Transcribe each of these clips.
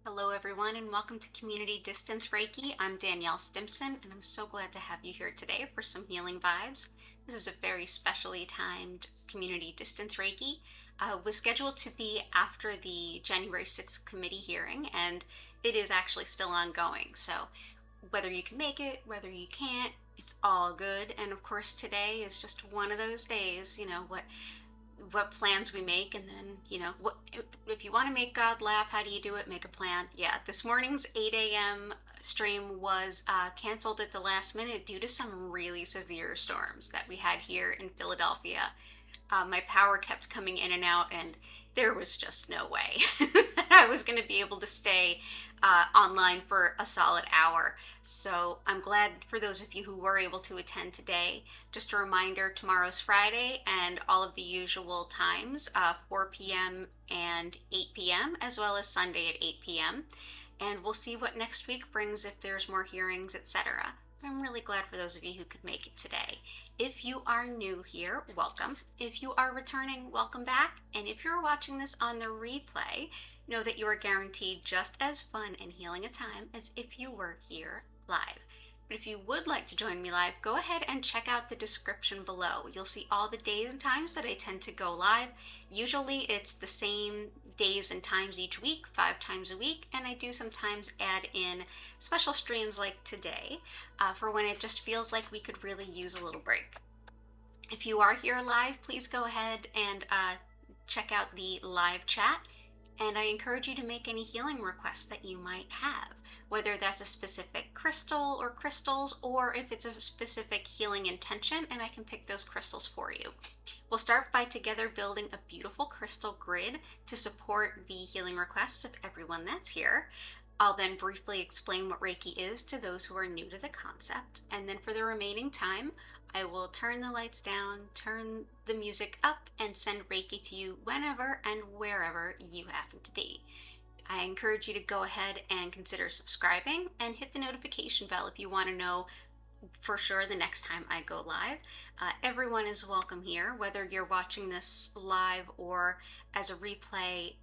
Hello, everyone, and welcome to Community Distance Reiki. I'm Danielle Stimpson, and I'm so glad to have you here today for some healing vibes. This is a very specially timed Community Distance Reiki. Was scheduled to be after the January 6th committee hearing, and it is actually still ongoing. So, whether you can make it, whether you can't, it's all good. And of course, today is just one of those days. What plans we make, and then what if you want to make God laugh, how do you do it? Make a plan. Yeah, this morning's 8 a.m. stream was canceled at the last minute due to some really severe storms that we had here in Philadelphia. My power kept coming in and out, and there was just no way I was going to be able to stay online for a solid hour. So I'm glad for those of you who were able to attend today. Just a reminder, tomorrow's Friday and all of the usual times, 4 p.m. and 8 p.m., as well as Sunday at 8 p.m. And we'll see what next week brings, if there's more hearings, etc. I'm really glad for those of you who could make it today. If you are new here, welcome. If you are returning, welcome back. And if you're watching this on the replay, know that you are guaranteed just as fun and healing a time as if you were here live. But if you would like to join me live, go ahead and check out the description below. You'll see all the days and times that I tend to go live. Usually it's the same days and times each week, 5 times a week, and I do sometimes add in special streams like today for when it just feels like we could really use a little break. If you are here live, please go ahead and check out the live chat. And I encourage you to make any healing requests that you might have, whether that's a specific crystal or crystals, or if it's a specific healing intention, and I can pick those crystals for you. We'll start by together building a beautiful crystal grid to support the healing requests of everyone that's here. I'll then briefly explain what Reiki is to those who are new to the concept, and then for the remaining time, I will turn the lights down, turn the music up, and send Reiki to you whenever and wherever you happen to be. I encourage you to go ahead and consider subscribing and hit the notification bell if you want to know for sure the next time I go live. Everyone is welcome here, whether you're watching this live or as a replay.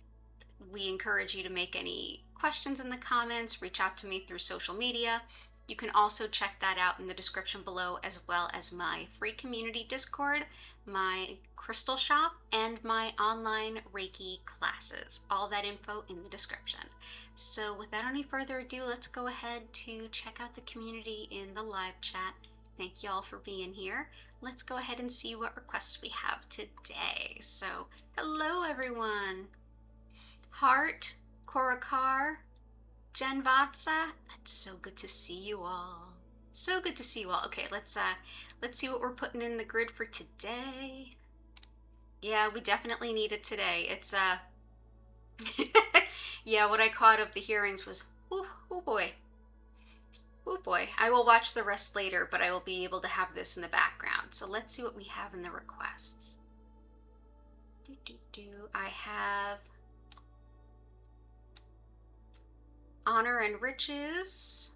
We encourage you to make any questions in the comments, reach out to me through social media. You can also check that out in the description below, as well as my free community Discord, my crystal shop, and my online Reiki classes. All that info in the description. So without any further ado, let's go ahead to check out the community in the live chat. Thank you all for being here. Let's go ahead and see what requests we have today. So hello everyone. Heart, Korakar, Jen Vatsa, it's so good to see you all. So good to see you all. Okay, let's see what we're putting in the grid for today. Yeah, we definitely need it today. It's yeah, what I caught of the hearings was oh boy. Oh boy. I will watch the rest later, but I will be able to have this in the background. So let's see what we have in the requests. I have honor and riches,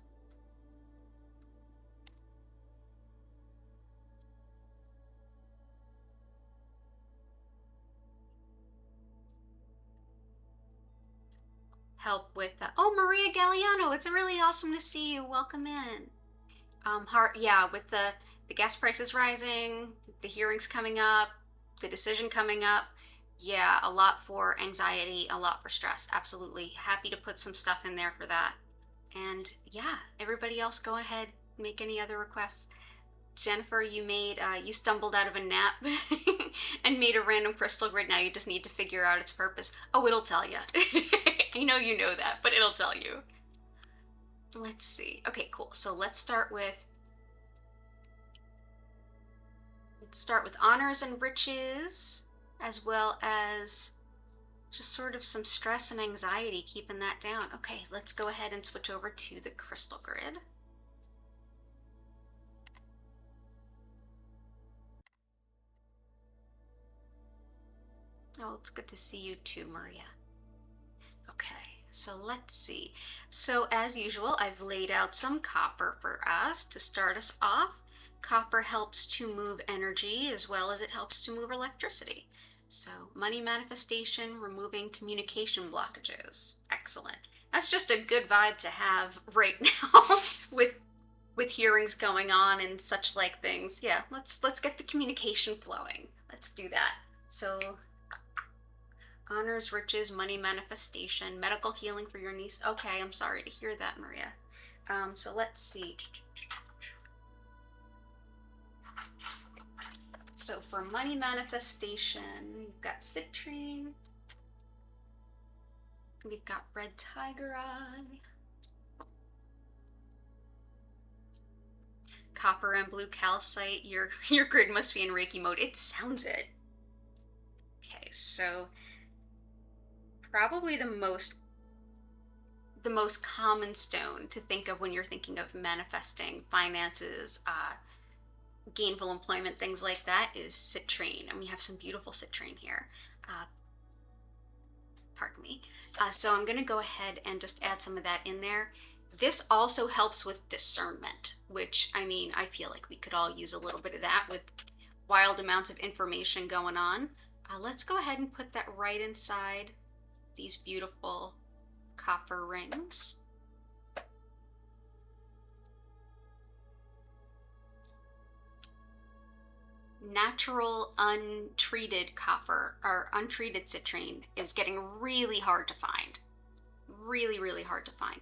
help with oh, Maria Galliano, it's really awesome to see you. Welcome in. Heart, yeah, with the gas prices rising, the hearings coming up, the decision coming up. Yeah, a lot for anxiety, a lot for stress. Absolutely. Happy to put some stuff in there for that. And yeah, everybody else go ahead, make any other requests. Jennifer, you stumbled out of a nap and made a random crystal grid. Now you just need to figure out its purpose. Oh, it'll tell you. I know you know that, but it'll tell you. Let's see. Okay, cool. So let's start with honors and riches, as well as just sort of some stress and anxiety, keeping that down. Okay, let's go ahead and switch over to the crystal grid. Oh, it's good to see you too, Maria. Okay, so let's see. So as usual, I've laid out some copper for us to start us off. Copper helps to move energy as well as it helps to move electricity. So money manifestation, removing communication blockages. Excellent. That's just a good vibe to have right now with hearings going on and such like things. Yeah, let's get the communication flowing. Let's do that. So honors, riches, money manifestation, medical healing for your niece. Okay, I'm sorry to hear that, Maria. So let's see. So for money manifestation, we've got citrine, we've got red tiger eye, copper and blue calcite. Your grid must be in Reiki mode. It sounds it. Okay, so probably the most common stone to think of when you're thinking of manifesting finances, gainful employment, things like that, is citrine. And we have some beautiful citrine here. Pardon me. So I'm going to go ahead and just add some of that in there. This also helps with discernment, which, I mean, I feel like we could all use a little bit of that with wild amounts of information going on. Let's go ahead and put that right inside these beautiful copper rings. Natural untreated copper or untreated citrine is getting really hard to find. Really, really hard to find.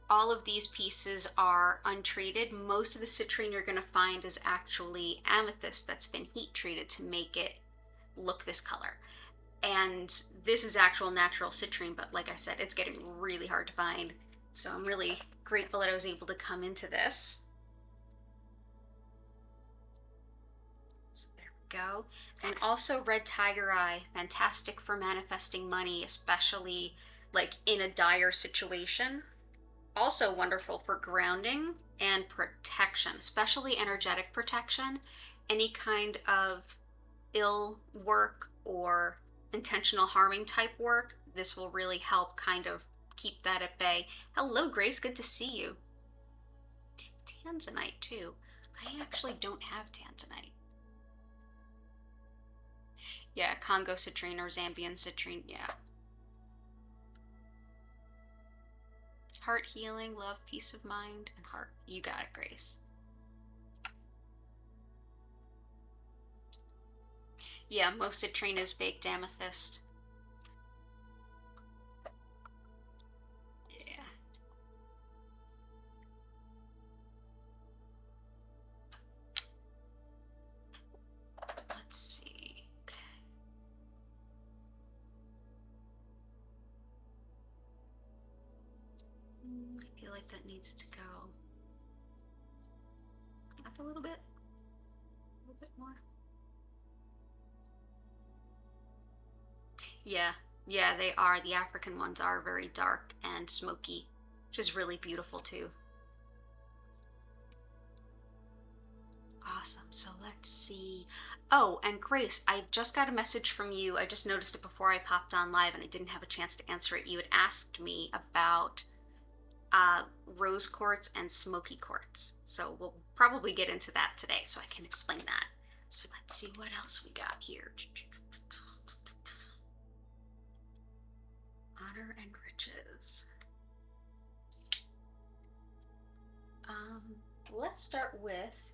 All of these pieces are untreated. Most of the citrine you're going to find is actually amethyst that's been heat treated to make it look this color. And this is actual natural citrine, but like I said, it's getting really hard to find. So I'm really grateful that I was able to come into this. Go. And also red tiger eye, fantastic for manifesting money, especially like in a dire situation. Also wonderful for grounding and protection, especially energetic protection. Any kind of ill work or intentional harming type work, this will really help kind of keep that at bay. Hello, Grace, good to see you. Tanzanite too. I actually don't have tanzanite. Yeah, Congo citrine or Zambian citrine, yeah. Heart healing, love, peace of mind, and heart. You got it, Grace. Yeah, most citrine is baked amethyst. Yeah. Let's see. I feel like that needs to go up a little bit more. Yeah, they are. The African ones are very dark and smoky, which is really beautiful too. Awesome. So let's see. Oh, and Grace, I just got a message from you. I just noticed it before I popped on live and I didn't have a chance to answer it. You had asked me about rose quartz and smoky quartz. So we'll probably get into that today so I can explain that. So let's see what else we got here. Honor and riches. Let's start with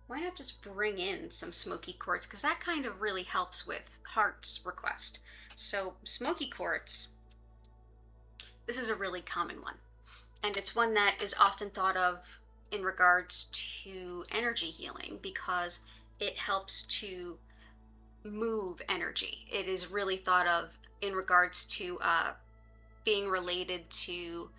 why not just bring in some smoky quartz, because that kind of really helps with Heart's request. So smoky quartz, this is a really common one, and it's one that is often thought of in regards to energy healing because it helps to move energy. It is really thought of in regards to being related to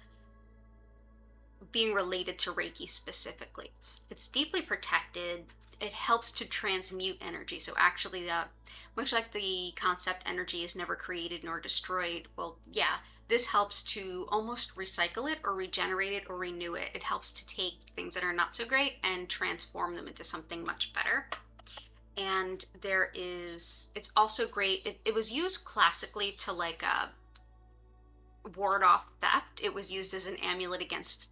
Reiki specifically. It's deeply protected. It helps to transmute energy. So actually, much like the concept energy is never created nor destroyed, well, yeah, this helps to almost recycle it or regenerate it or renew it. It helps to take things that are not so great and transform them into something much better. And it's also great. It was used classically to like ward off theft. It was used as an amulet against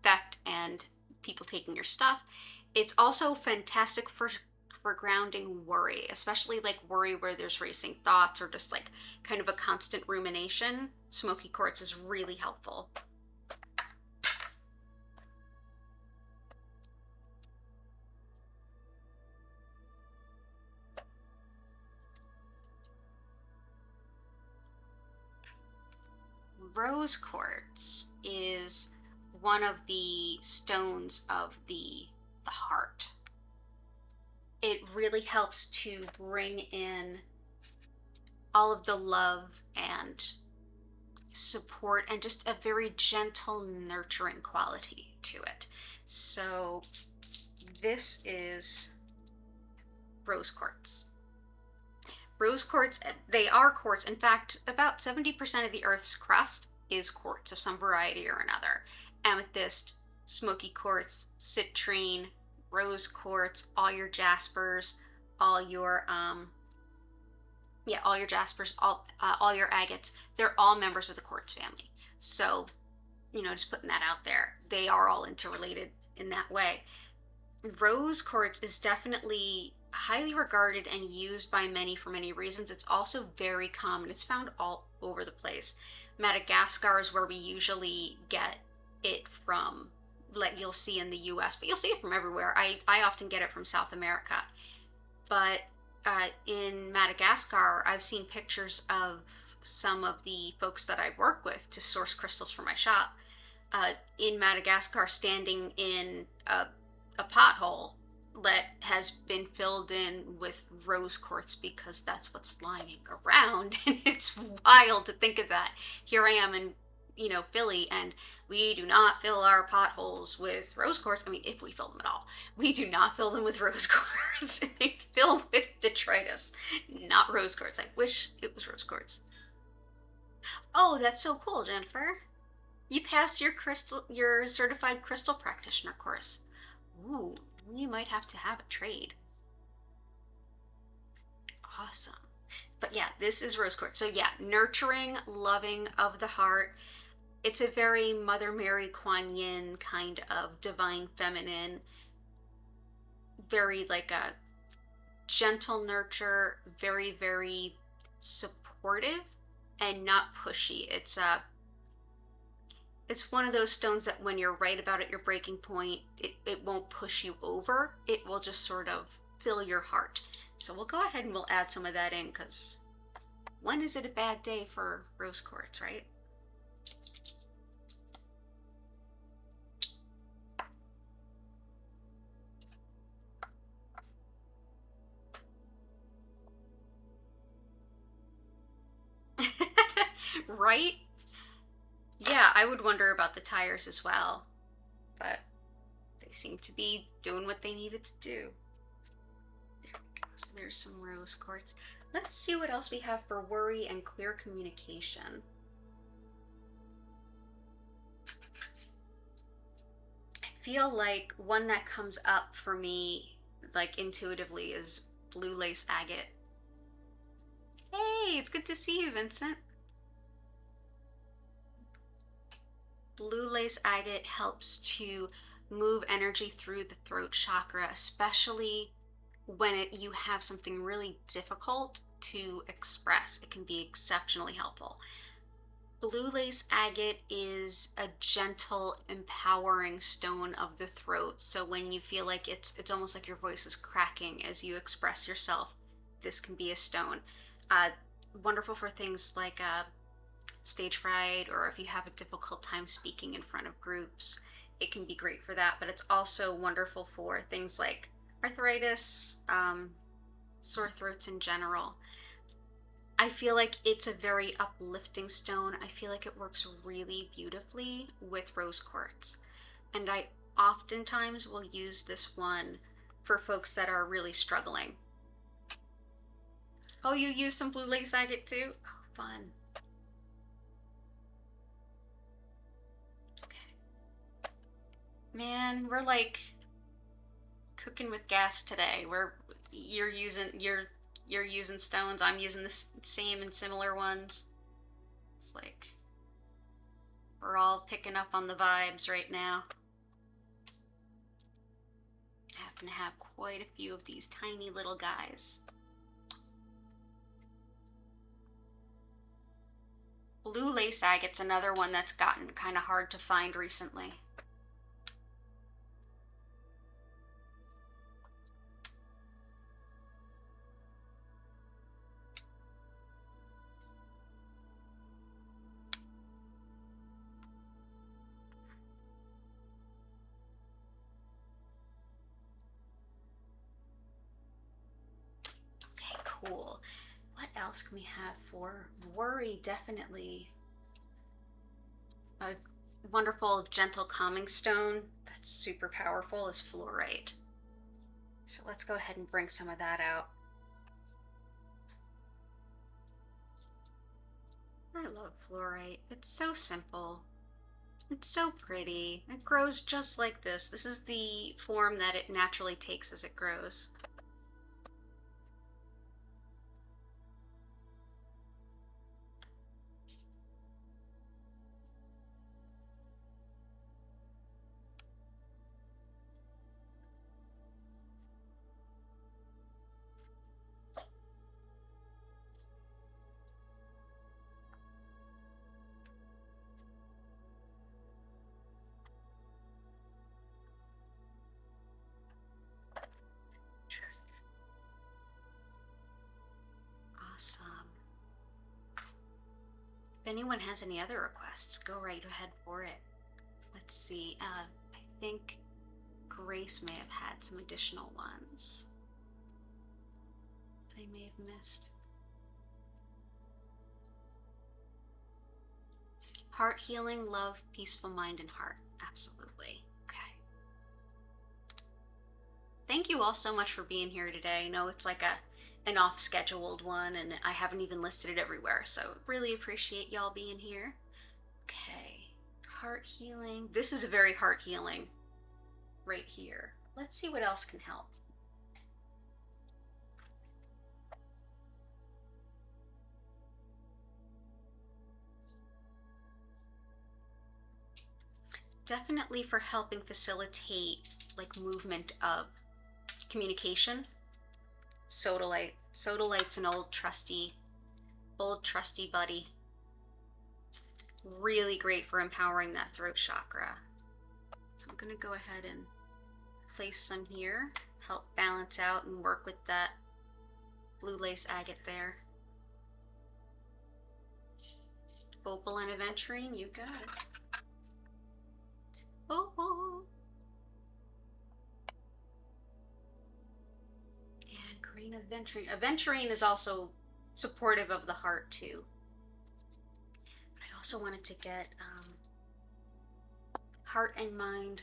theft and people taking your stuff. It's also fantastic for for grounding worry, especially like worry where there's racing thoughts or just like kind of a constant rumination. Smoky quartz is really helpful. Rose quartz is one of the stones of the heart. It really helps to bring in all of the love and support and just a very gentle, nurturing quality to it. So this is rose quartz. Rose quartz, they are quartz. In fact, about 70% of the Earth's crust is quartz of some variety or another. Amethyst, smoky quartz, citrine, rose quartz, all your jaspers, all your all your jaspers, all your agates, they're all members of the quartz family. So, just putting that out there. They are all interrelated in that way. Rose quartz is definitely highly regarded and used by many for many reasons. It's also very common. It's found all over the place. Madagascar is where we usually get it from, like you'll see in the US, but you'll see it from everywhere. I often get it from South America. But in Madagascar, I've seen pictures of some of the folks that I work with to source crystals for my shop in Madagascar standing in a pothole that has been filled in with rose quartz because that's what's lying around. And it's wild to think of that. Here I am in Philly, and we do not fill our potholes with rose quartz. I mean, if we fill them at all, we do not fill them with rose quartz. They fill with detritus, not rose quartz. I wish it was rose quartz. Oh, that's so cool, Jennifer. You passed your certified crystal practitioner course. Ooh, you might have to have a trade. Awesome. But yeah, this is rose quartz. So yeah, nurturing, loving, of the heart. It's a very Mother Mary Kuan Yin kind of divine feminine, very like a gentle nurture, very, very supportive and not pushy. It's one of those stones that when you're right about at your breaking point, it won't push you over. It will just sort of fill your heart. So we'll go ahead and we'll add some of that in, because when is it a bad day for rose quartz, right? Right? Yeah, I would wonder about the tires as well, but they seem to be doing what they needed to do. There we go. So there's some rose quartz. Let's see what else we have for worry and clear communication. I feel like one that comes up for me, like intuitively, is blue lace agate. Hey, it's good to see you, Vincent. Blue lace agate helps to move energy through the throat chakra, especially when you have something really difficult to express. It can be exceptionally helpful. Blue lace agate is a gentle, empowering stone of the throat. So when you feel like it's almost like your voice is cracking as you express yourself, this can be a stone. Wonderful for things like stage fright, or if you have a difficult time speaking in front of groups, it can be great for that. But it's also wonderful for things like arthritis, sore throats in general. I feel like it's a very uplifting stone. I feel like it works really beautifully with rose quartz. And I oftentimes will use this one for folks that are really struggling. Oh, you use some blue lace agate too? Oh, fun. Man, we're like cooking with gas today. You're using stones, I'm using the same and similar ones. It's like we're all picking up on the vibes right now. often have quite a few of these tiny little guys. Blue lace agate's another one that's gotten kind of hard to find recently. Okay, cool. What else can we have for worry? Definitely a wonderful, gentle calming stone that's super powerful is fluorite. So let's go ahead and bring some of that out. I love fluorite. It's so simple. It's so pretty. It grows just like this. This is the form that it naturally takes as it grows. Awesome. If anyone has any other requests, go right ahead for it. Let's see. I think Grace may have had some additional ones I may have missed. Heart healing, love, peaceful mind and heart. Absolutely. Okay. Thank you all so much for being here today. I know it's like an off-scheduled one, and I haven't even listed it everywhere, so really appreciate y'all being here. Okay, heart healing. This is a very heart healing right here. Let's see what else can help. Definitely for helping facilitate like movement of communication. Sodalite. Sodalite's an old trusty buddy. Really great for empowering that throat chakra. So I'm gonna go ahead and place some here, help balance out and work with that blue lace agate there. Opal and aventurine, you got it. Opal. And green aventurine. Aventurine is also supportive of the heart too. But I also wanted to get heart and mind.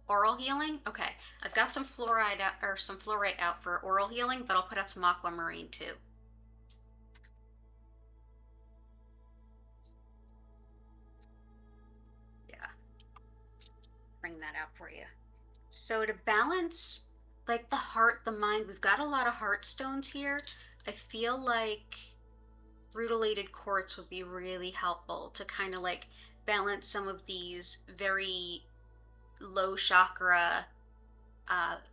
Oral healing? Okay, I've got some fluoride out, or some fluorite out for oral healing, but I'll put out some aquamarine too. Yeah, bring that out for you. So to balance like the heart, the mind, we've got a lot of heart stones here. I feel like rutilated quartz would be really helpful to kind of like balance some of these very low chakra,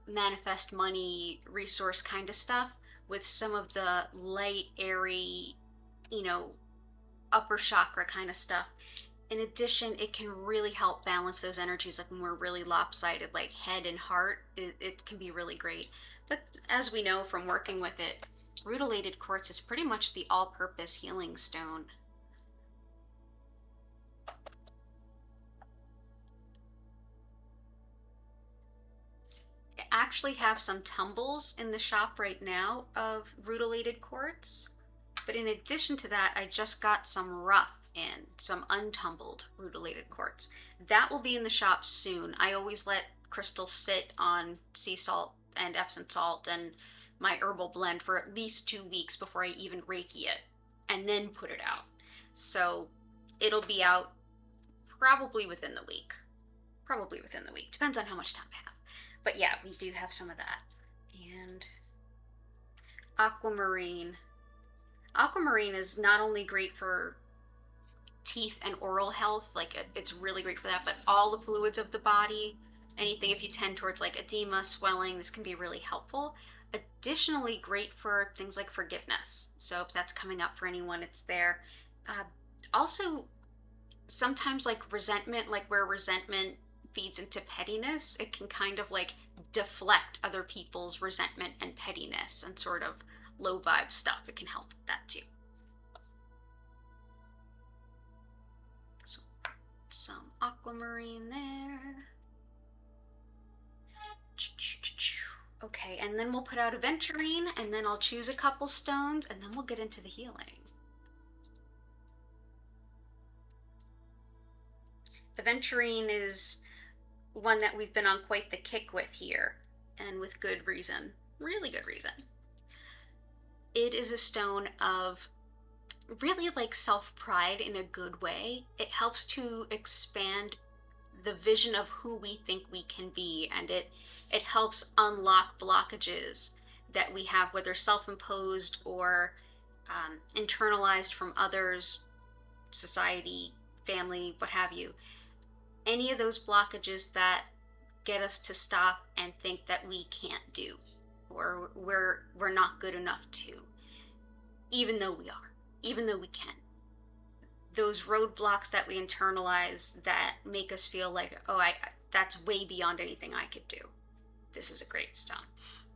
manifest money, resource kind of stuff with some of the light, airy, upper chakra kind of stuff. In addition, it can really help balance those energies, like when we're really lopsided, like head and heart, it can be really great. But as we know from working with it, rutilated quartz is pretty much the all-purpose healing stone. I actually have some tumbles in the shop right now of rutilated quartz, but in addition to that, I just got some rough in, some untumbled rutilated quartz. That will be in the shop soon. I always let crystals sit on sea salt and Epsom salt and my herbal blend for at least 2 weeks before I even Reiki it. and then put it out. So it'll be out probably within the week. Probably within the week. Depends on how much time I have. But yeah, we do have some of that. And aquamarine. Aquamarine is not only great for teeth and oral health, like it's really great for that, but all the fluids of the body, anything if you tend towards like edema, swelling, this can be really helpful. Additionally, great for things like forgiveness. So if that's coming up for anyone, it's there. Also, sometimes like resentment, like where resentment feeds into pettiness, it can kind of like deflect other people's resentment and pettiness and sort of low vibe stuff. It can help with that too. So some aquamarine there. Okay, and then we'll put out aventurine, and then I'll choose a couple stones, and then we'll get into the healing. Aventurine is one that we've been on quite the kick with here, and with good reason, really good reason. It is a stone of really like self-pride in a good way. It helps to expand the vision of who we think we can be, and it helps unlock blockages that we have, whether self-imposed or internalized from others, society, family, what have you. Any of those blockages that get us to stop and think that we can't do, or we're not good enough to, even though we are, even though we can. Those roadblocks that we internalize that make us feel like, oh, that's way beyond anything I could do. This is a great stone.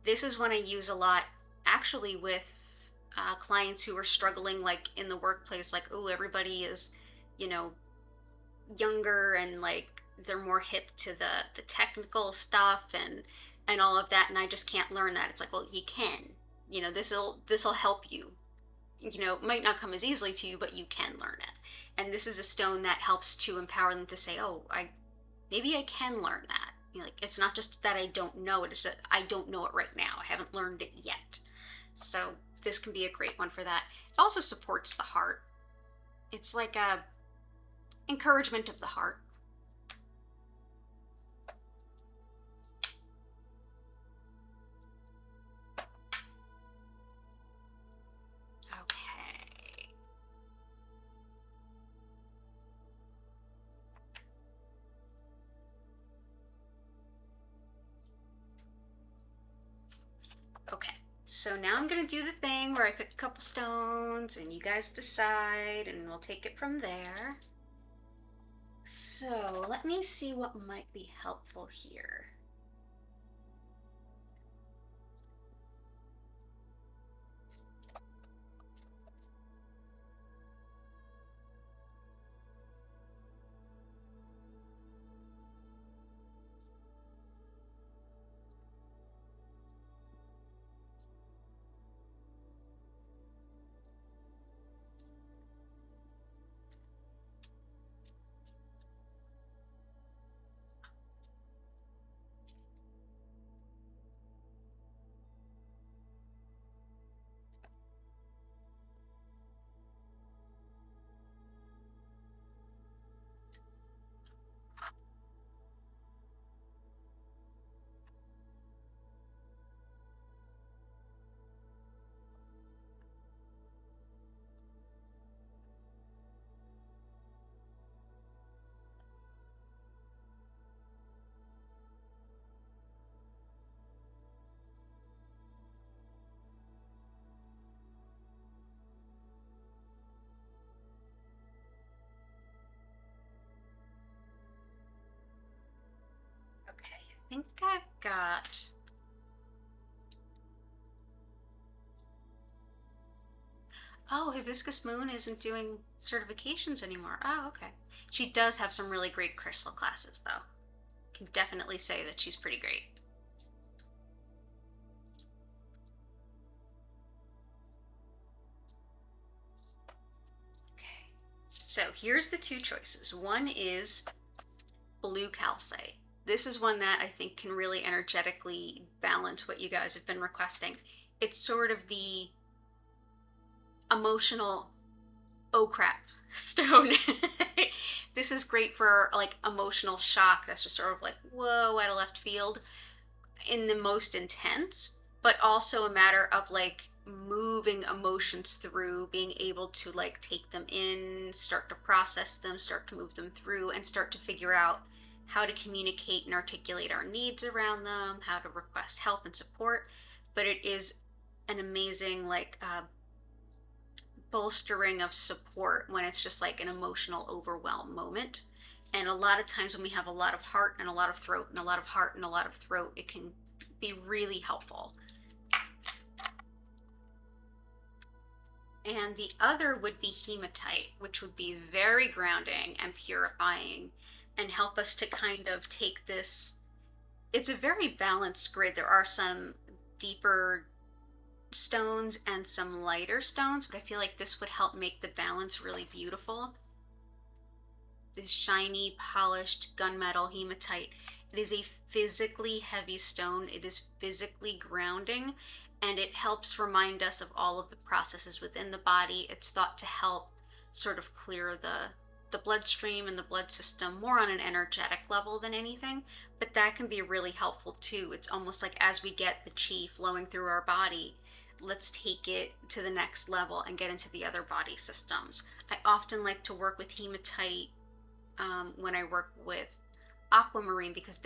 This is one I use a lot, actually, with clients who are struggling, like in the workplace, like, oh, everybody is, younger and like they're more hip to the technical stuff and all of that, and I just can't learn that. It's like, well, you can, this'll help you. It might not come as easily to you, but you can learn it. And this is a stone that helps to empower them to say, oh, maybe I can learn that. Like, it's not just that I don't know it, it's that I don't know it right now. I haven't learned it yet. So this can be a great one for that. It also supports the heart. It's like a encouragement of the heart. Okay, so now I'm going to do the thing where I pick a couple stones and you guys decide, and we'll take it from there. So let me see what might be helpful here. Okay, I think I've got... Oh, Hibiscus Moon isn't doing certifications anymore. Oh, okay. She does have some really great crystal classes, though. Can definitely say that she's pretty great. Okay, so here's the two choices. One is blue calcite. This is one that I think can really energetically balance what you guys have been requesting. It's sort of the emotional oh crap, stone. This is great for like emotional shock. That's just sort of like, whoa, out of left field in the most intense, but also a matter of like moving emotions through, being able to like take them in, start to process them, start to move them through, and start to figure out how to communicate and articulate our needs around them, how to request help and support. But it is an amazing like bolstering of support when it's just like an emotional overwhelm moment. And a lot of times when we have a lot of heart and a lot of throat and a lot of heart and a lot of throat, it can be really helpful. And the other would be hematite, which would be very grounding and purifying and help us to kind of take this. It's a very balanced grid. There are some deeper stones and some lighter stones, but I feel like this would help make the balance really beautiful. This shiny, polished gunmetal hematite. It is a physically heavy stone. It is physically grounding, and it helps remind us of all of the processes within the body. It's thought to help sort of clear the bloodstream and the blood system more on an energetic level than anything, but that can be really helpful too. It's almost like as we get the chi flowing through our body, let's take it to the next level and get into the other body systems. I often like to work with hematite when I work with aquamarine, because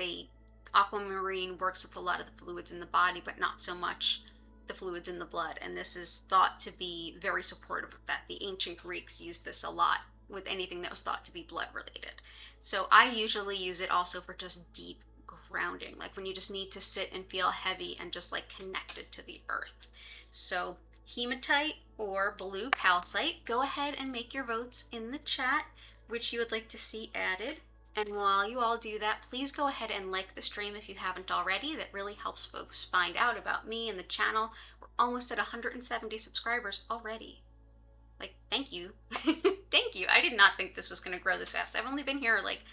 aquamarine works with a lot of the fluids in the body, but not so much the fluids in the blood. And this is thought to be very supportive of that. The ancient Greeks used this a lot with anything that was thought to be blood related. So I usually use it also for just deep grounding, like when you just need to sit and feel heavy and just like connected to the earth. So hematite or blue calcite, go ahead and make your votes in the chat which you would like to see added. And while you all do that, please go ahead and like the stream if you haven't already. That really helps folks find out about me and the channel. We're almost at 170 subscribers already. Like, thank you. Thank you. I did not think this was going to grow this fast. I've only been here like,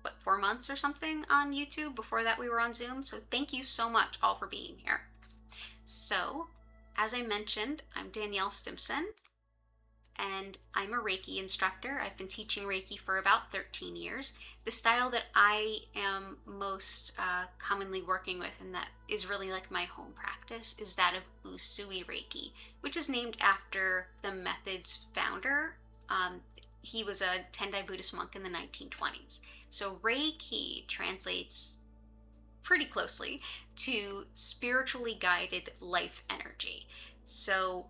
what, 4 months or something on YouTube. Before that, we were on Zoom. So thank you so much all for being here. So, as I mentioned, I'm Danielle Stimpson, and I'm a Reiki instructor. I've been teaching Reiki for about 13 years. The style that I am most commonly working with, and that is really like my home practice, is that of Usui Reiki, which is named after the method's founder. He was a Tendai Buddhist monk in the 1920s. So Reiki translates pretty closely to spiritually guided life energy. So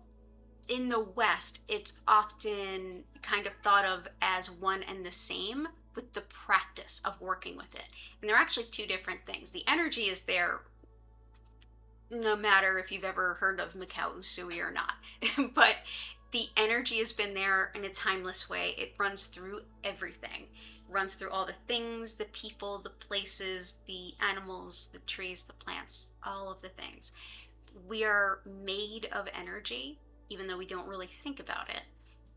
in the West, it's often kind of thought of as one and the same with the practice of working with it. And they're actually two different things. The energy is there no matter if you've ever heard of Mikao Usui or not. But the energy has been there in a timeless way. It runs through everything. It runs through all the things, the people, the places, the animals, the trees, the plants, all of the things. We are made of energy, even though we don't really think about it.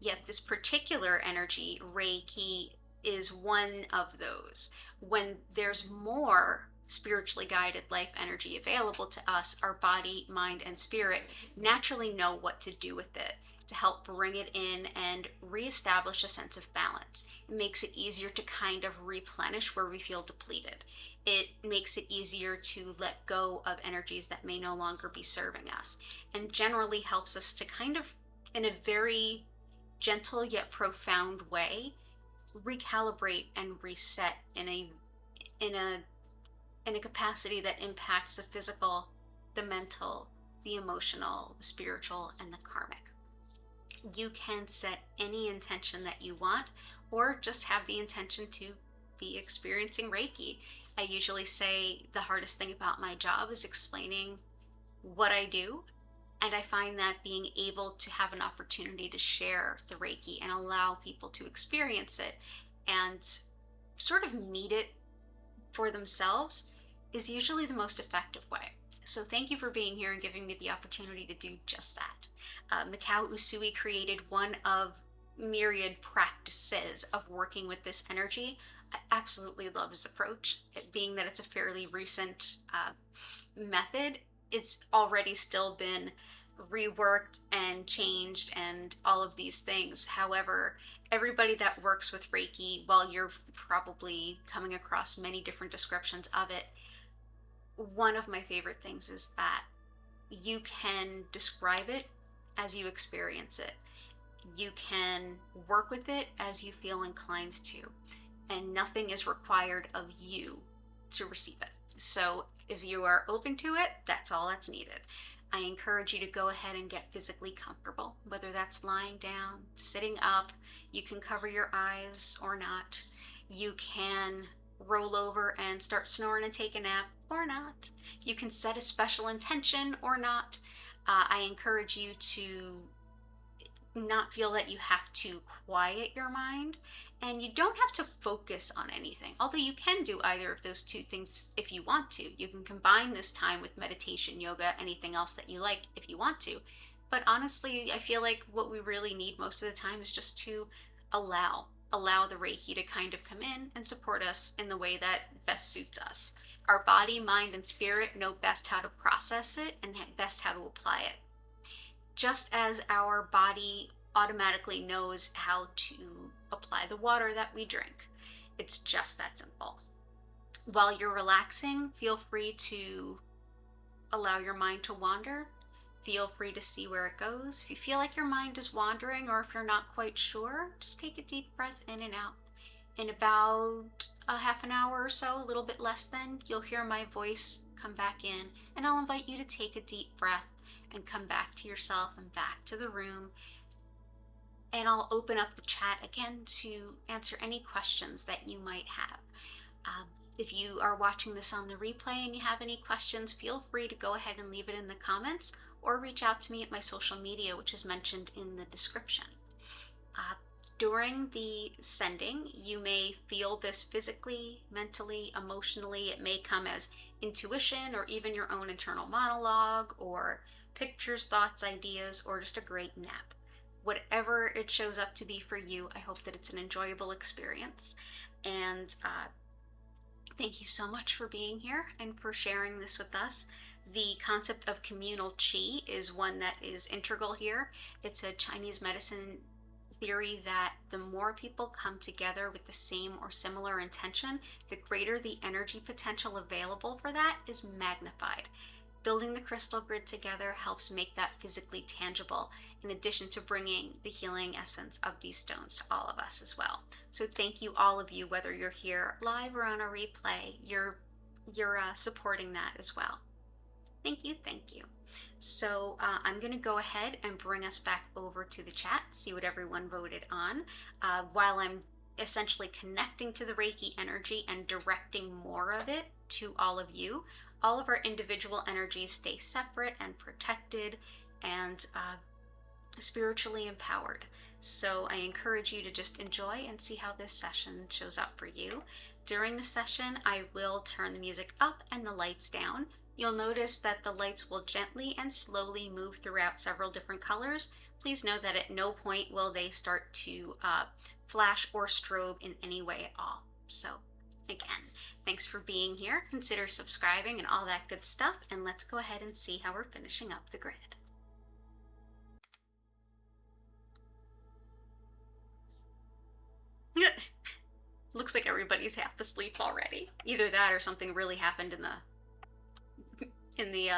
Yet this particular energy, Reiki, is one of those. When there's more spiritually guided life energy available to us, our body, mind, and spirit naturally know what to do with it to help bring it in and reestablish a sense of balance. It makes it easier to kind of replenish where we feel depleted. It makes it easier to let go of energies that may no longer be serving us, and generally helps us to kind of, in a very gentle yet profound way, recalibrate and reset in a capacity that impacts the physical, the mental, the emotional, the spiritual, and the karmic. You can set any intention that you want, or just have the intention to be experiencing Reiki. I usually say the hardest thing about my job is explaining what I do, and I find that being able to have an opportunity to share the Reiki and allow people to experience it and sort of meet it for themselves is usually the most effective way. So thank you for being here and giving me the opportunity to do just that. Mikao Usui created one of myriad practices of working with this energy. I absolutely love his approach. It being that it's a fairly recent method, it's already still been reworked and changed and all of these things. However, everybody that works with Reiki, while you're probably coming across many different descriptions of it, one of my favorite things is that you can describe it as you experience it. You can work with it as you feel inclined to, and nothing is required of you to receive it. So if you are open to it, that's all that's needed. I encourage you to go ahead and get physically comfortable, whether that's lying down, sitting up. You can cover your eyes or not. You can roll over and start snoring and take a nap or not. You can set a special intention or not. I encourage you to not feel that you have to quiet your mind, and you don't have to focus on anything, although you can do either of those two things if you want to. You can combine this time with meditation, yoga, anything else that you like if you want to. But honestly, I feel like what we really need most of the time is just to allow the Reiki to kind of come in and support us in the way that best suits us. Our body, mind, and spirit know best how to process it and best how to apply it. Just as our body automatically knows how to apply the water that we drink. It's just that simple. While you're relaxing, feel free to allow your mind to wander. Feel free to see where it goes. If you feel like your mind is wandering, or if you're not quite sure, just take a deep breath in and out. In about a half an hour or so, a little bit less than, you'll hear my voice come back in, and I'll invite you to take a deep breath and come back to yourself and back to the room. And I'll open up the chat again to answer any questions that you might have. If you are watching this on the replay and you have any questions, feel free to go ahead and leave it in the comments or reach out to me at my social media, which is mentioned in the description. During the sending, you may feel this physically, mentally, emotionally. It may come as intuition or even your own internal monologue or pictures, thoughts, ideas, or just a great nap. Whatever it shows up to be for you, I hope that it's an enjoyable experience. And thank you so much for being here and for sharing this with us. The concept of communal qi is one that is integral here. It's a Chinese medicine theory that the more people come together with the same or similar intention, the greater the energy potential available for that is magnified. Building the crystal grid together helps make that physically tangible, in addition to bringing the healing essence of these stones to all of us as well. So thank you, all of you, whether you're here live or on a replay, you're supporting that as well. Thank you, thank you. So I'm going to go ahead and bring us back over to the chat, see what everyone voted on, while I'm essentially connecting to the Reiki energy and directing more of it to all of you. All of our individual energies stay separate and protected and spiritually empowered. So I encourage you to just enjoy and see how this session shows up for you. During the session, I will turn the music up and the lights down. You'll notice that the lights will gently and slowly move throughout several different colors. Please know that at no point will they start to flash or strobe in any way at all. So again, thanks for being here. Consider subscribing and all that good stuff. And let's go ahead and see how we're finishing up the grid. Looks like everybody's half asleep already. Either that or something really happened in the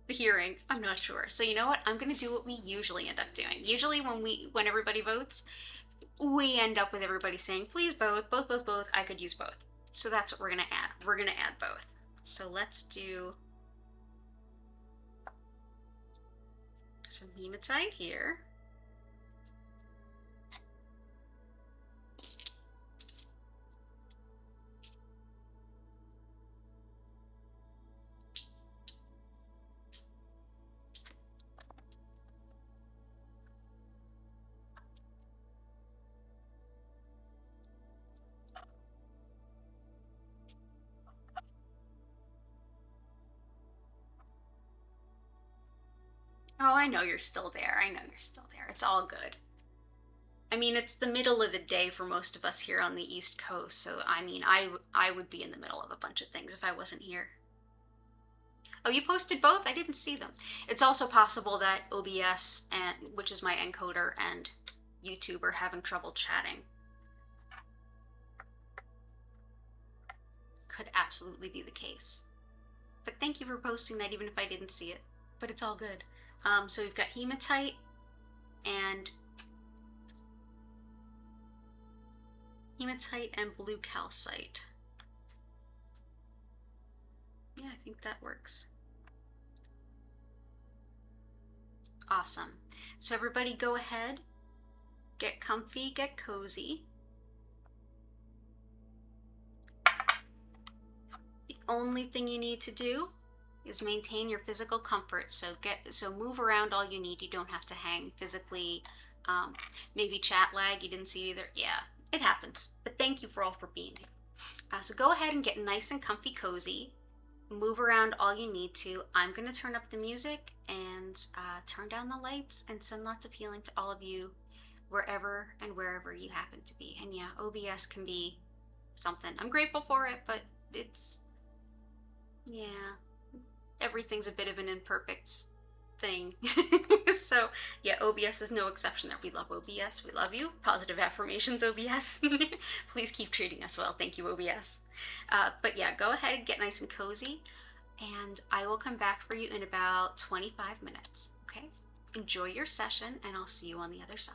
hearing. I'm not sure. So you know what? I'm going to do what we usually end up doing. Usually when everybody votes, we end up with everybody saying, please vote, both, both, both. I could use both. So that's what we're going to add. We're going to add both. So let's do some hematite here. Oh, I know you're still there. I know you're still there. It's all good. I mean, it's the middle of the day for most of us here on the East Coast, so I mean, I would be in the middle of a bunch of things if I wasn't here. Oh, you posted both? I didn't see them. It's also possible that OBS, which is my encoder, and YouTube are having trouble chatting. Could absolutely be the case. But thank you for posting that even if I didn't see it. But it's all good. So we've got hematite and blue calcite. Yeah, I think that works. Awesome. So everybody go ahead, get comfy, get cozy. The only thing you need to do is maintain your physical comfort. So move around all you need. You don't have to hang physically. Maybe chat lag, you didn't see either. Yeah, it happens. But thank you for all for being here. So go ahead and get nice and comfy cozy. Move around all you need to. I'm going to turn up the music and turn down the lights and send lots of healing to all of you wherever you happen to be. And yeah, OBS can be something. I'm grateful for it, but it's, yeah, everything's a bit of an imperfect thing. So yeah, OBS is no exception there. We love OBS. We love you. Positive affirmations, OBS. Please keep treating us well. Thank you, OBS. But yeah, go ahead and get nice and cozy, and I will come back for you in about 25 minutes. Okay? Enjoy your session, and I'll see you on the other side.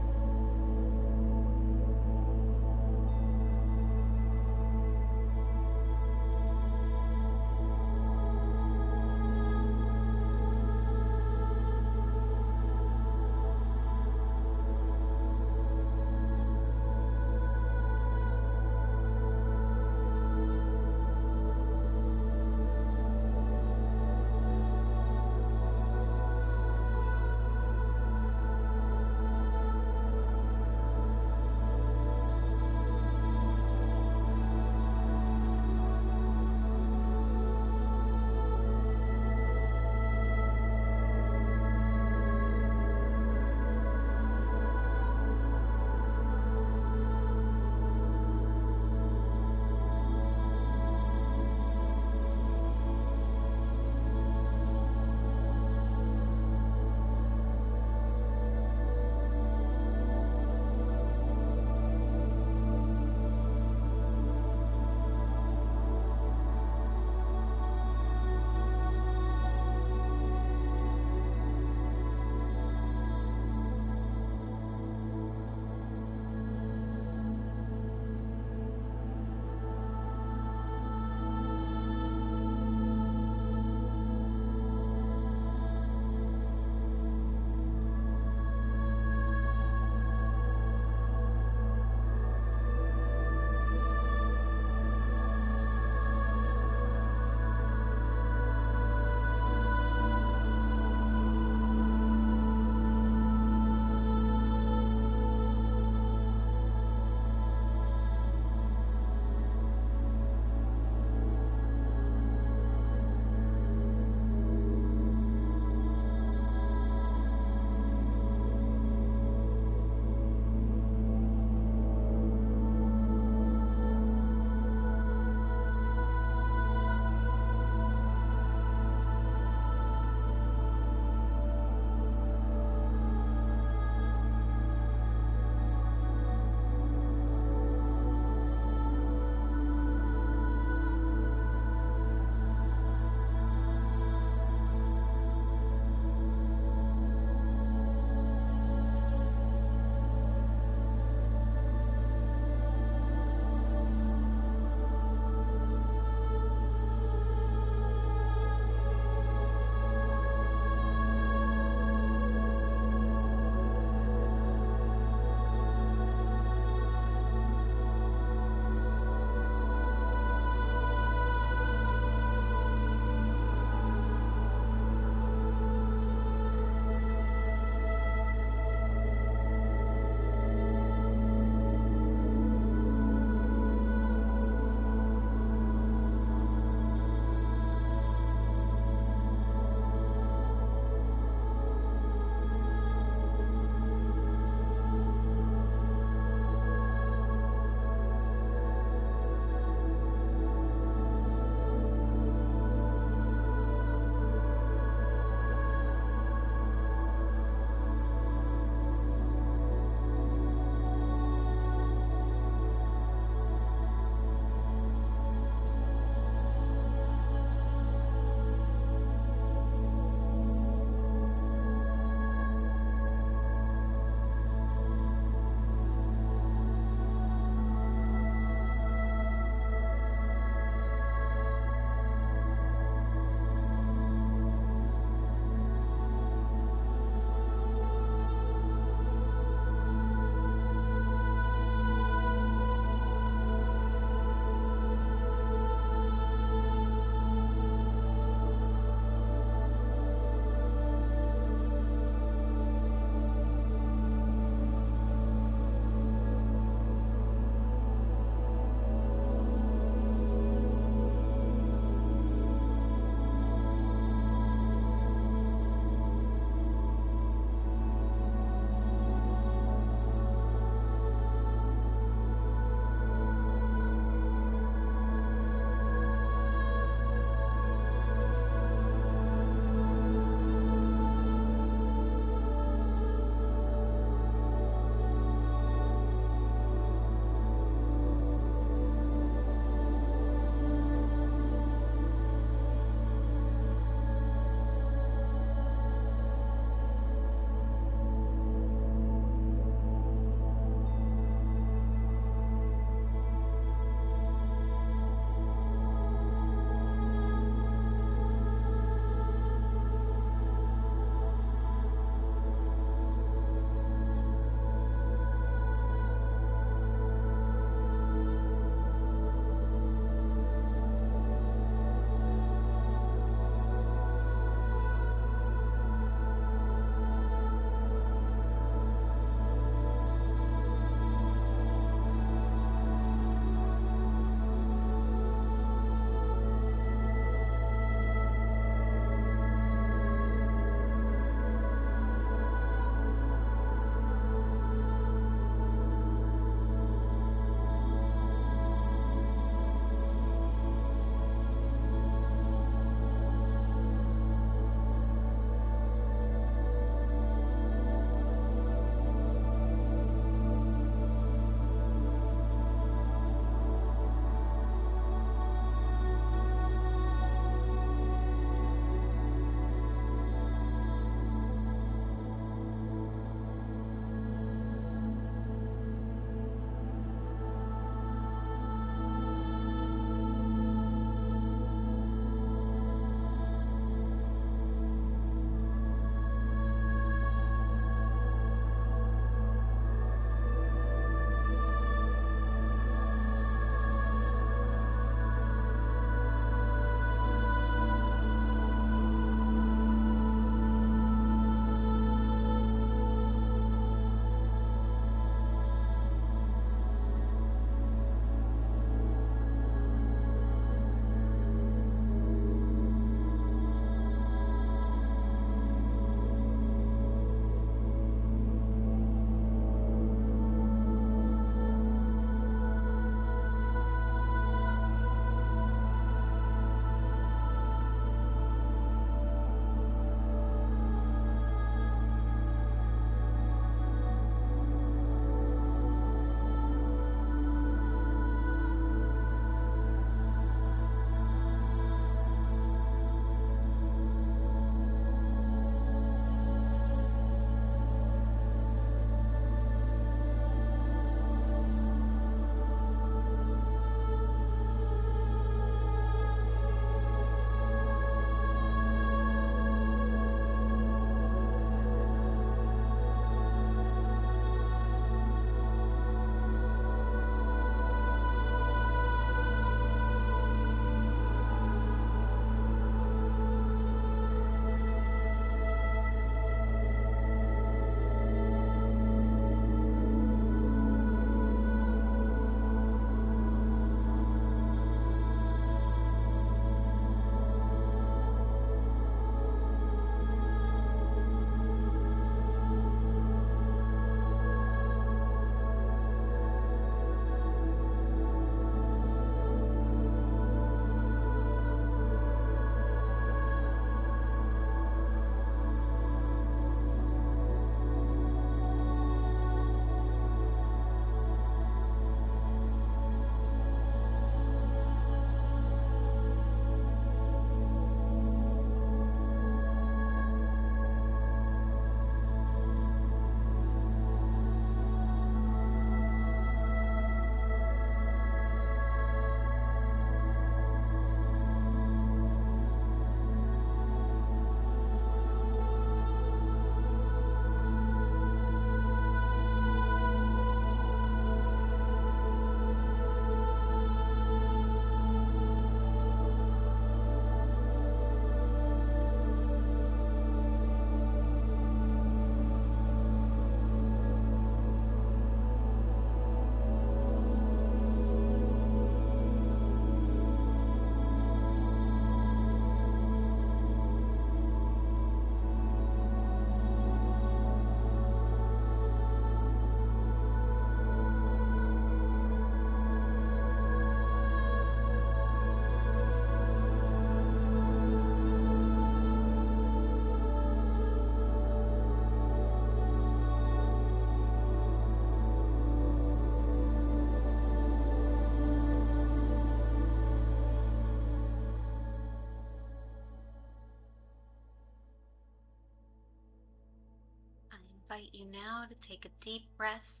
invite you now to take a deep breath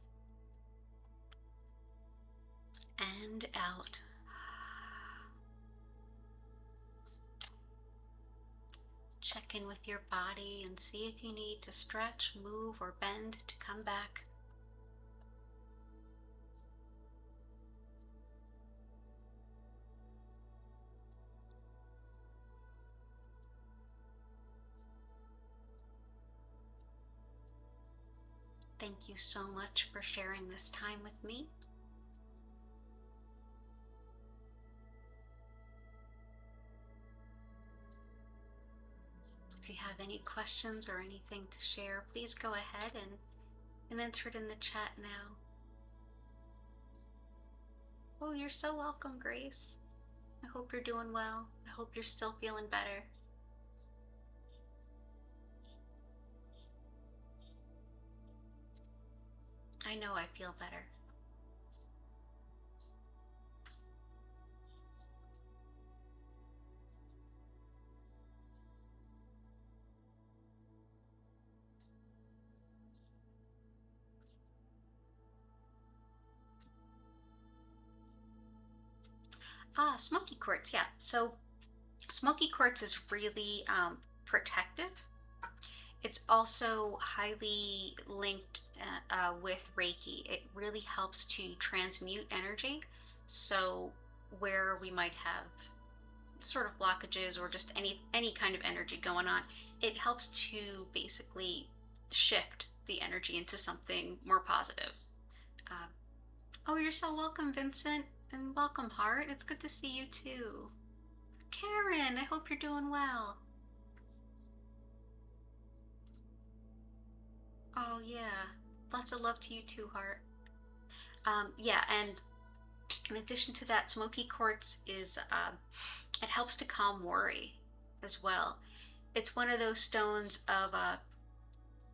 and out. Check in with your body and see if you need to stretch, move, or bend to come back. Thank you so much for sharing this time with me. If you have any questions or anything to share, please go ahead and enter it in the chat now. Oh, you're so welcome, Grace. I hope you're doing well. I hope you're still feeling better. I know I feel better. Smoky quartz, yeah. So smoky quartz is really protective. It's also highly linked with Reiki. It really helps to transmute energy. So where we might have sort of blockages or just any kind of energy going on, it helps to basically shift the energy into something more positive. Oh, you're so welcome, Vincent, and welcome, Heart. It's good to see you too. Karen, I hope you're doing well. Oh yeah, lots of love to you too, Heart. Yeah, and in addition to that, smoky quartz is it helps to calm worry as well. It's one of those stones of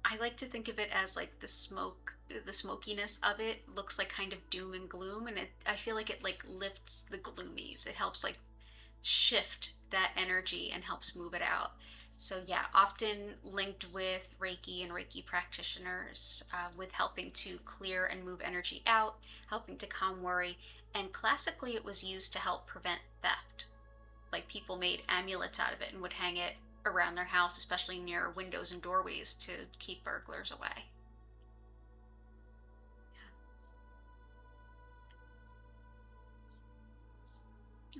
I like to think of it as like the smokiness of it looks like kind of doom and gloom, and I feel like it like lifts the gloomies. It helps like shift that energy and helps move it out. So yeah, often linked with Reiki and Reiki practitioners with helping to clear and move energy out, helping to calm worry, and classically it was used to help prevent theft. Like people made amulets out of it and would hang it around their house, especially near windows and doorways to keep burglars away. Yeah.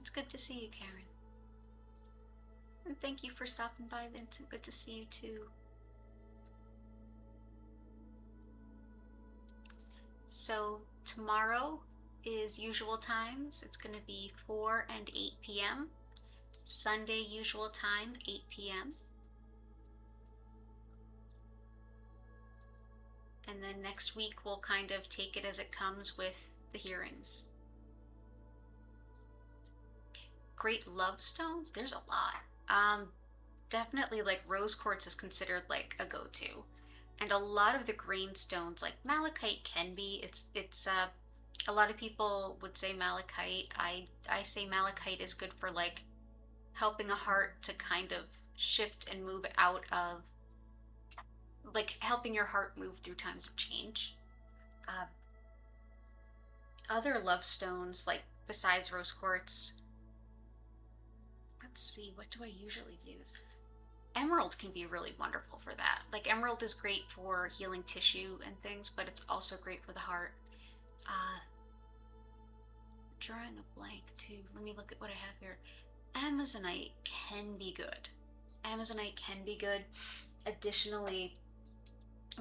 It's good to see you, Karen. And thank you for stopping by, Vincent. Good to see you too. So tomorrow is usual times. It's going to be 4 and 8 p.m. Sunday usual time, 8 p.m. And then next week we'll kind of take it as it comes with the hearings. Great love stones, there's a lot. Definitely like rose quartz is considered like a go-to. And a lot of the green stones, like malachite can be, it's a lot of people would say malachite. I say malachite is good for like helping a heart to kind of shift and move out of, like helping your heart move through times of change. Uh, Other love stones, like besides rose quartz, let's see, what do I usually use? Emerald can be really wonderful for that. Like emerald is great for healing tissue and things, but it's also great for the heart. Drawing a blank too. Let me look at what I have here. Amazonite can be good. Amazonite can be good. Additionally,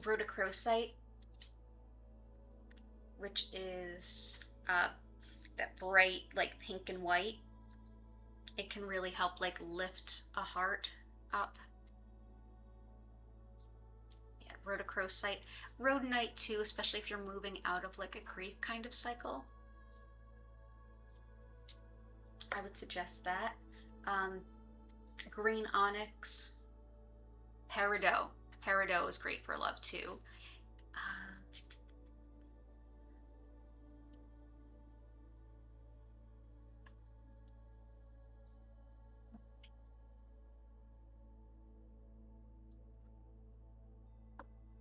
rhodochrosite, which is that bright like pink and white, it can really help like lift a heart up. Yeah, rhodochrosite. Rhodonite too, especially if you're moving out of like a grief kind of cycle. I would suggest that. Green onyx. Peridot. Peridot is great for love too.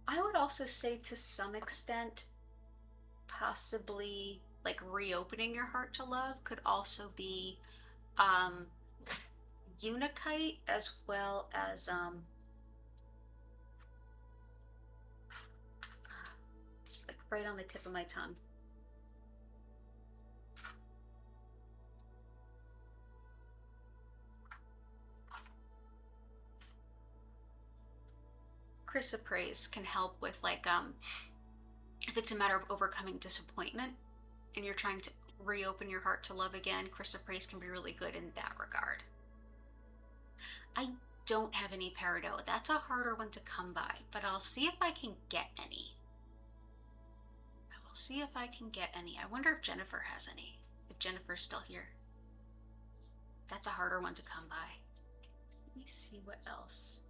I would also say to some extent, possibly like reopening your heart to love could also be um, unikite, as well as it's like right on the tip of my tongue. Chrysoprase can help with like if it's a matter of overcoming disappointment and you're trying to reopen your heart to love again, chrysoprase can be really good in that regard. I don't have any peridot. That's a harder one to come by, but I'll see if I can get any. I will see if I can get any. I wonder if Jennifer has any, if Jennifer's still here. That's a harder one to come by. Let me see what else.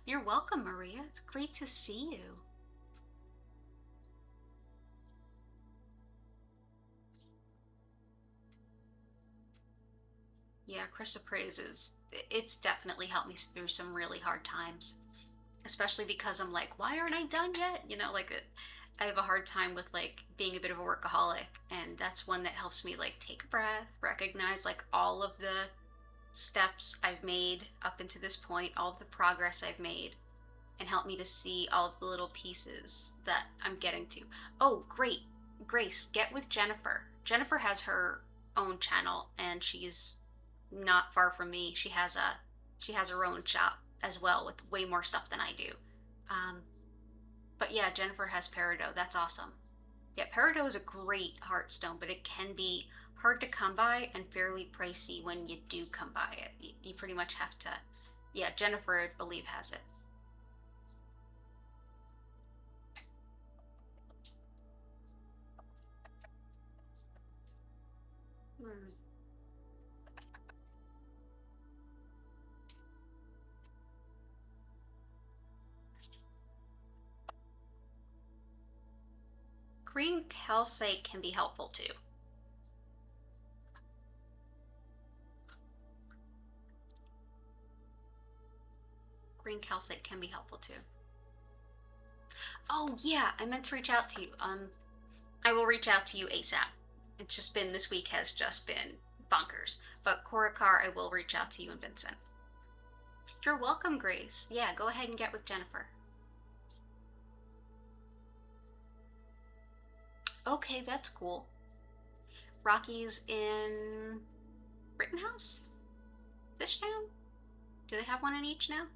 You're welcome, Maria. It's great to see you. Yeah, chrysoprase it's definitely helped me through some really hard times, especially because I'm like, why aren't I done yet? You know, like I have a hard time with like being a bit of a workaholic, and that's one that helps me like take a breath, recognize like all of the steps I've made up into this point, all of the progress I've made, and help me to see all of the little pieces that I'm getting to. Oh, great. Grace, get with Jennifer. Jennifer has her own channel and she's not far from me. She has her own shop as well with way more stuff than I do. But yeah, Jennifer has peridot. That's awesome. Yeah, peridot is a great heartstone, but it can be hard to come by and fairly pricey when you do come by it. You pretty much have to. Yeah, Jennifer, I believe, has it. Hmm. Green calcite can be helpful too. Green calcite can be helpful too. Oh yeah, I meant to reach out to you. I will reach out to you ASAP. It's just been, this week has just been bonkers. But Korakar, I will reach out to you and Vincent. You're welcome, Grace. Yeah, go ahead and get with Jennifer. Okay, that's cool. Rocky's in Rittenhouse? Fishtown? Do they have one in each now?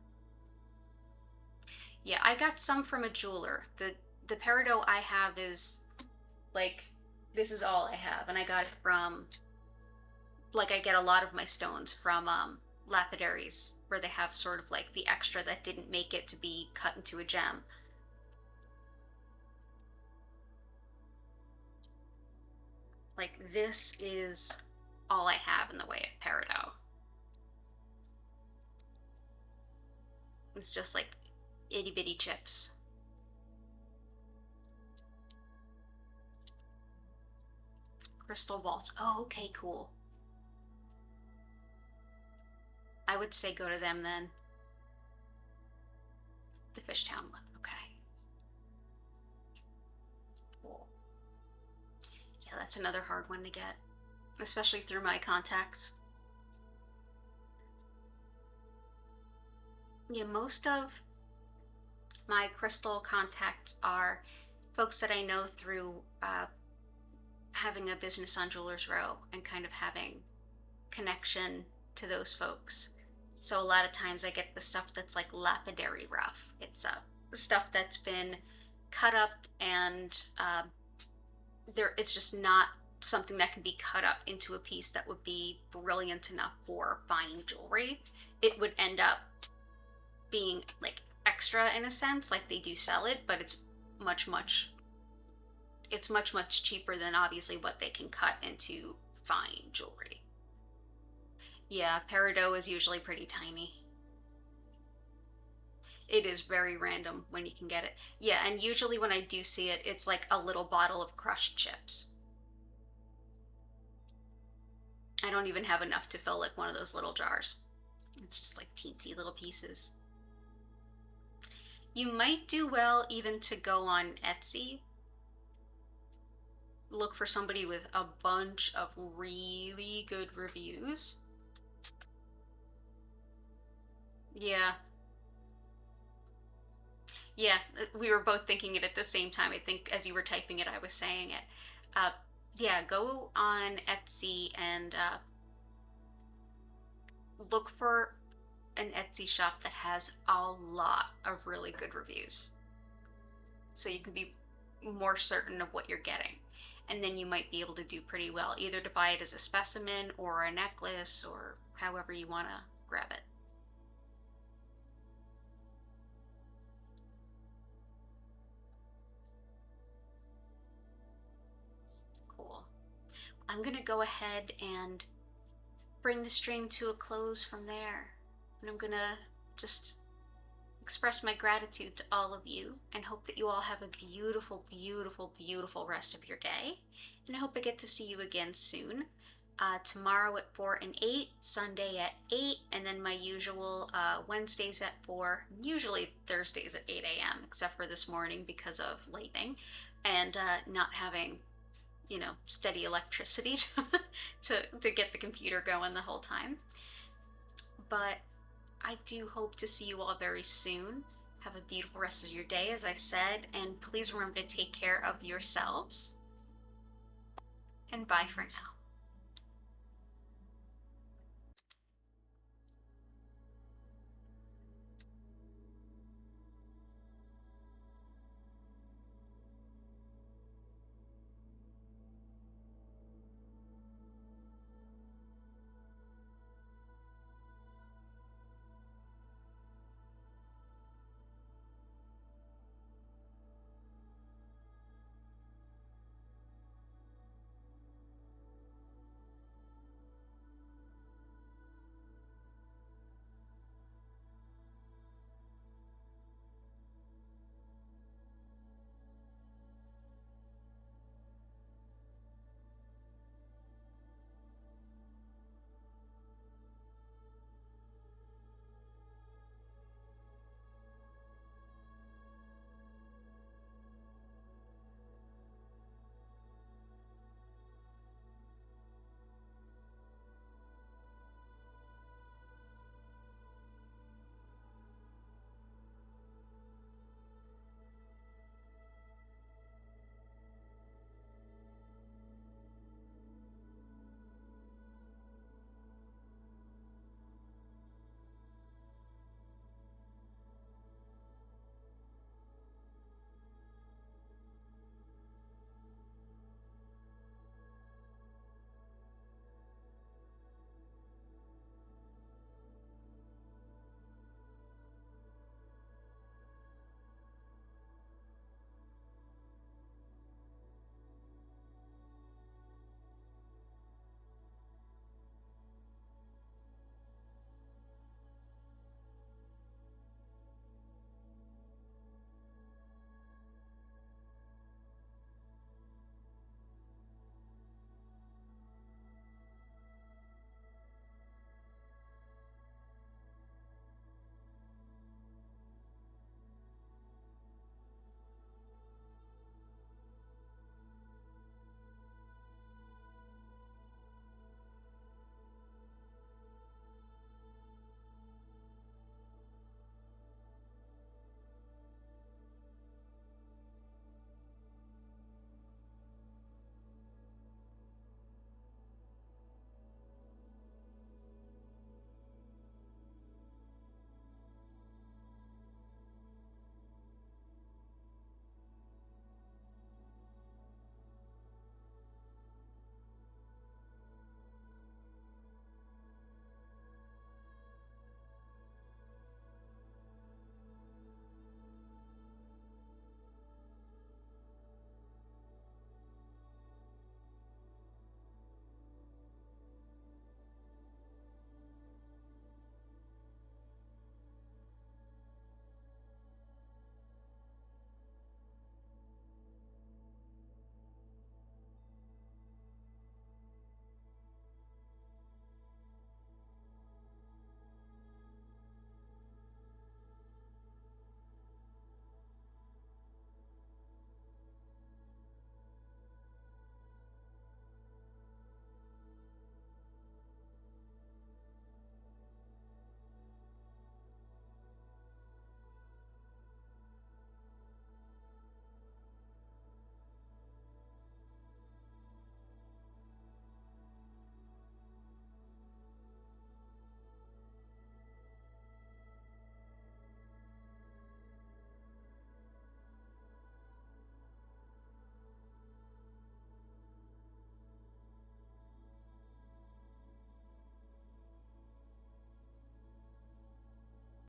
Yeah, I got some from a jeweler. The peridot I have is like, this is all I have, and I got it from, like, I get a lot of my stones from lapidaries where they have sort of like the extra that didn't make it to be cut into a gem. Like, this is all I have in the way of peridot. It's just like itty bitty chips. Crystal balls. Oh, okay, cool. I would say go to them then. The Fishtown one. Okay. Cool. Yeah, that's another hard one to get, especially through my contacts. Yeah, most of my crystal contacts are folks that I know through having a business on Jewelers Row and kind of having connection to those folks. So a lot of times I get the stuff that's like lapidary rough. It's stuff that's been cut up and it's just not something that can be cut up into a piece that would be brilliant enough for fine jewelry. It would end up being like extra in a sense, like they do sell it, but it's much cheaper than obviously what they can cut into fine jewelry. Yeah, peridot is usually pretty tiny. It is very random when you can get it. Yeah, and usually when I do see it, it's like a little bottle of crushed chips. I don't even have enough to fill like one of those little jars. It's just like teensy little pieces. You might do well even to go on Etsy. Look for somebody with a bunch of really good reviews. Yeah. Yeah, we were both thinking it at the same time. I think as you were typing it, I was saying it. Uh, yeah, go on Etsy and look for an Etsy shop that has a lot of really good reviews. So you can be more certain of what you're getting. And then you might be able to do pretty well, either to buy it as a specimen or a necklace or however you want to grab it. Cool. I'm going to go ahead and bring the stream to a close from there. And I'm going to just express my gratitude to all of you and hope that you all have a beautiful, beautiful, beautiful rest of your day. And I hope I get to see you again soon. Tomorrow at 4 and 8, Sunday at 8, and then my usual Wednesdays at 4, usually Thursdays at 8 a.m., except for this morning because of lightning and not having, steady electricity to get the computer going the whole time. But I do hope to see you all very soon. Have a beautiful rest of your day, as I said, and please remember to take care of yourselves. And bye for now.